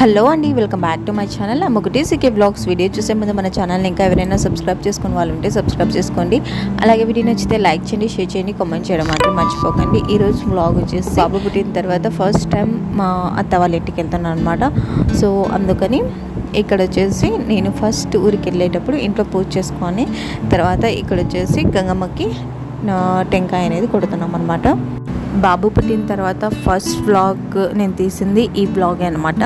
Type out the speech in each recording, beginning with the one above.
Hello అండి, welcome back to my channel. ఒకటి CK blogs. Video చూసే ముందు మన ఛానల్ని ఇంకా ఎవరైనా సబ్స్క్రైబ్ చేసుకుని వాళ్ళు ఉంటే సబ్స్క్రైబ్ చేసుకోండి. అలాగే వీడియో నచ్చితే లైక్ చేయండి, షేర్ చేయండి, కామెంట్ చేయడం మాత్రం మర్చిపోకండి. ఈరోజు వ్లాగ్ వచ్చేసి బాబు పుట్టిన తర్వాత ఫస్ట్ టైం మా అత్త వాళ్ళ ఇంటికి వెళ్తున్నాను అనమాట. సో అందుకని ఇక్కడ వచ్చేసి నేను ఫస్ట్ ఊరికి వెళ్ళేటప్పుడు ఇంట్లో పూజ చేసుకొని తర్వాత ఇక్కడ వచ్చేసి గంగమ్మకి టెంకాయ అనేది కొడుతున్నాం అనమాట. బాబు పుట్టిన తర్వాత ఫస్ట్ వ్లాగ్ నేను తీసింది ఈ వ్లాగే అనమాట.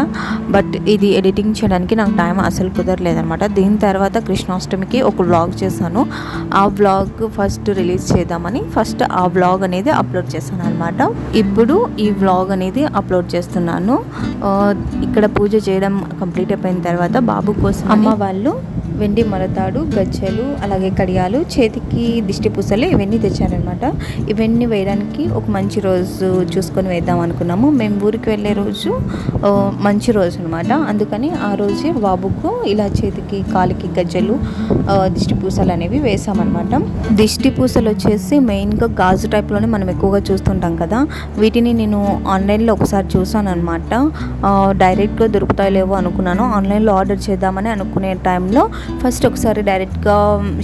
బట్ ఇది ఎడిటింగ్ చేయడానికి నాకు టైం అసలు కుదరలేదనమాట. దీని తర్వాత కృష్ణాష్టమికి ఒక వ్లాగ్ చేశాను. ఆ వ్లాగ్ ఫస్ట్ రిలీజ్ చేద్దామని ఫస్ట్ ఆ వ్లాగ్ అనేది అప్లోడ్ చేశాను అనమాట. ఇప్పుడు ఈ వ్లాగ్ అనేది అప్లోడ్ చేస్తున్నాను. ఇక్కడ పూజ చేయడం కంప్లీట్ అయిపోయిన తర్వాత బాబు కోసం అమ్మ వాళ్ళు వెండి మొలతాడు, గజ్జలు, అలాగే కడియాలు, చేతికి దిష్టి పూసలు ఇవన్నీ తెచ్చారనమాట. ఇవన్నీ వేయడానికి ఒక మంచి రోజు చూసుకొని వేద్దాం అనుకున్నాము. మేము ఊరికి వెళ్ళే రోజు మంచి రోజు అనమాట. అందుకని ఆ రోజే బాబుకు ఇలా చేతికి కాలికి గజ్జలు, దిష్టి పూసలు అనేవి వేసామన్నమాట. దిష్టి పూసలు వచ్చేసి మెయిన్గా గాజు టైప్లోనే మనం ఎక్కువగా చూస్తుంటాం కదా. వీటిని నేను ఆన్లైన్లో ఒకసారి చూసాను అనమాట. డైరెక్ట్గా దొరుకుతాయో అనుకున్నాను. ఆన్లైన్లో ఆర్డర్ చేద్దామని అనుకునే టైంలో ఫస్ట్ ఒకసారి డైరెక్ట్గా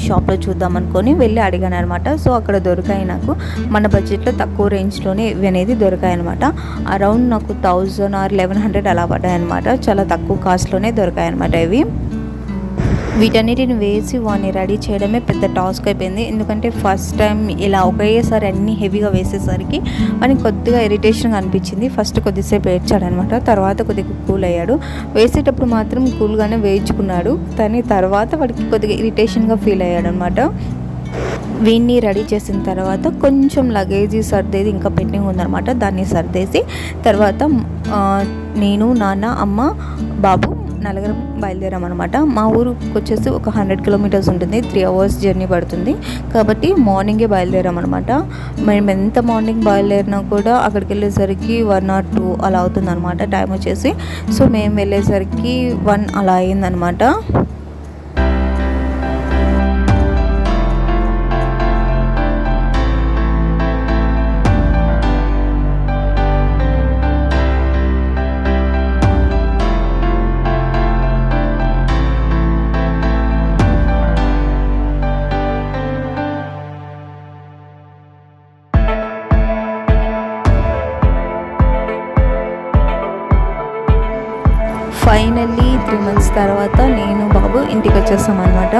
షాప్లో చూద్దాం అనుకొని వెళ్ళి అడిగాను అనమాట. సో అక్కడ దొరికాయి నాకు. మన బడ్జెట్లో తక్కువ రేంజ్లోనే ఇవి అనేది దొరికాయి అనమాట. అరౌండ్ నాకు 1000 or 1100 అలా పడ్డాయి అనమాట. చాలా తక్కువ కాస్ట్లోనే దొరికాయి అనమాట ఇవి. వీటన్నిటిని వేసి వాడిని రెడీ చేయడమే పెద్ద టాస్క్ అయిపోయింది. ఎందుకంటే ఫస్ట్ టైం ఇలా ఒకేసారి అన్నీ హెవీగా వేసేసరికి వాడికి కొద్దిగా ఇరిటేషన్గా అనిపించింది. ఫస్ట్ కొద్దిసేపు ఏడ్చాడనమాట. తర్వాత కొద్దిగా కూల్ అయ్యాడు. వేసేటప్పుడు మాత్రం కూల్గానే వేయించుకున్నాడు. కానీ తర్వాత వాడికి కొద్దిగా ఇరిటేషన్గా ఫీల్ అయ్యాడు అనమాట. వీడిని రెడీ చేసిన తర్వాత కొంచెం లగేజీ సర్దేది ఇంకా పెండింగ్ ఉందన్నమాట. దాన్ని సర్దేసి తర్వాత నేను, నాన్న, అమ్మ, బాబు నలుగురం బయలుదేరామన్నమాట. మా ఊరికి వచ్చేసి ఒక 100 kilometers ఉంటుంది. 3 hours జర్నీ పడుతుంది. కాబట్టి మార్నింగే బయలుదేరామన్నమాట. మేము ఎంత మార్నింగ్ బయలుదేరినా కూడా అక్కడికి వెళ్ళేసరికి 1 or 2 అలా అవుతుందన్నమాట టైం వచ్చేసి. సో మేము వెళ్ళేసరికి 1 అలా అయిందనమాట. ఫైనల్లీ 3 months తర్వాత నేను బాబు ఇంటికి వచ్చేస్తాం అనమాట.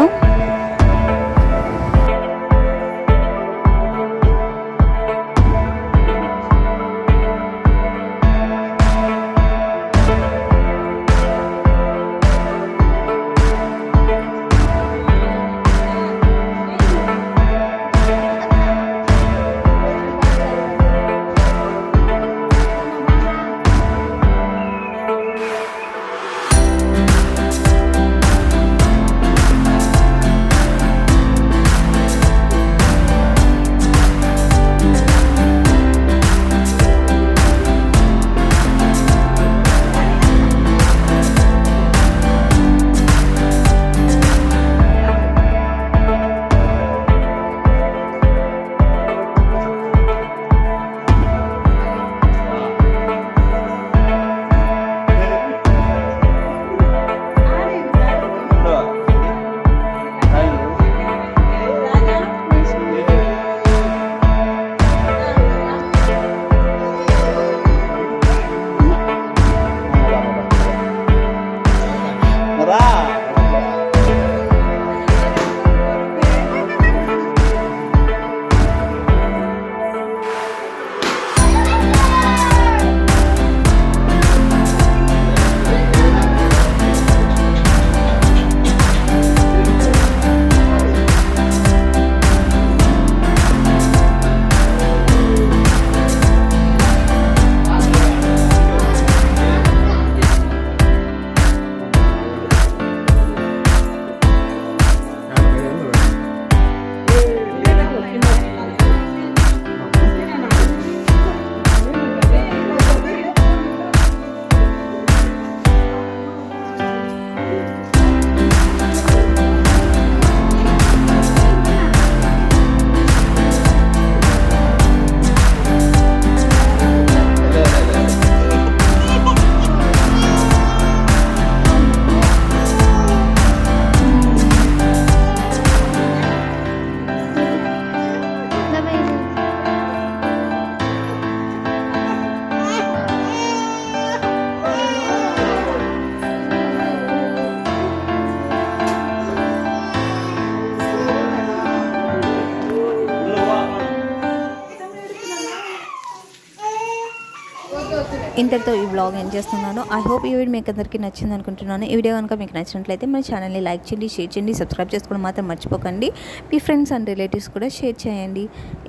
ఇంతటితో ఈ వ్లాగ్ ఏం చేస్తున్నాను. ఐ హోప్ ఈ వీడియో మీకు అందరికీ నచ్చింది అనుకుంటున్నాను. ఈ వీడియో కనుక మీకు నచ్చినట్లయితే మన ఛానల్ని లైక్ చేయండి, షేర్ చేయండి, సబ్స్క్రైబ్ చేసుకోవడం మాత్రం మర్చిపోకండి. మీ ఫ్రెండ్స్ అండ్ రిలేటివ్స్ కూడా షేర్ చేయండి.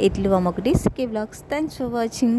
ఇట్లు అమ్మొకటి C K vlogs. Thanks for watching.